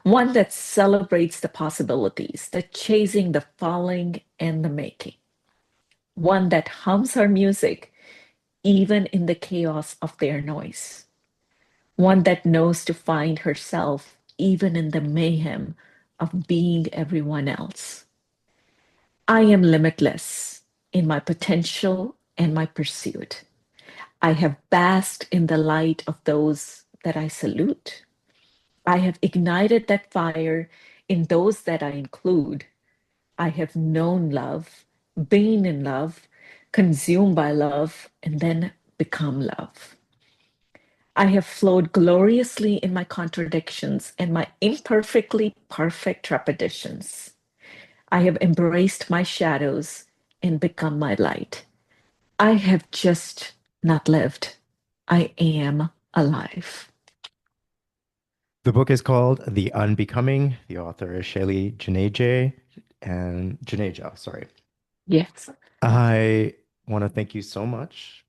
One that celebrates the possibilities, the chasing, the falling, and the making. One that hums her music even in the chaos of their noise. One that knows to find herself even in the mayhem of being everyone else. I am limitless in my potential and my pursuit. I have basked in the light of those that I salute. I have ignited that fire in those that I include. I have known love, been in love, consumed by love, and then become love. I have flowed gloriously in my contradictions and my imperfectly perfect trepidations. I have embraced my shadows and become my light. I have just not lived. I am alive. The book is called The Unbecoming. The author is Shaillee Juneja and Juneja, sorry. Yes. I want to thank you so much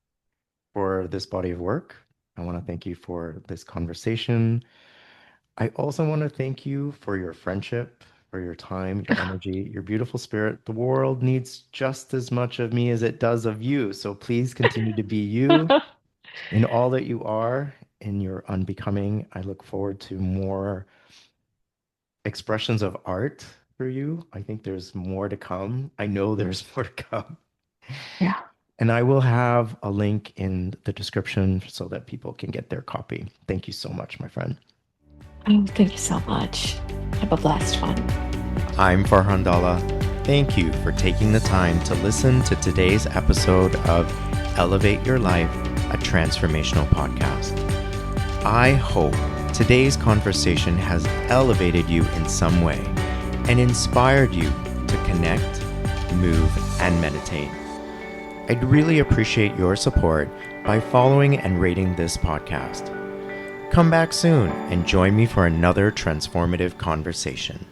for this body of work. I want to thank you for this conversation. I also want to thank you for your friendship, for your time, your energy, your beautiful spirit. The world needs just as much of me as it does of you. So please continue to be you in all that you are in your unbecoming. I look forward to more expressions of art for you. I think there's more to come. I know there's more to come. Yeah. And I will have a link in the description so that people can get their copy. Thank you so much, my friend. Oh, thank you so much. Have a blessed one. I'm Farhan Dalla. Thank you for taking the time to listen to today's episode of Elevate Your Life, a transformational podcast. I hope today's conversation has elevated you in some way and inspired you to connect, move, and meditate. I'd really appreciate your support by following and rating this podcast. Come back soon and join me for another transformative conversation.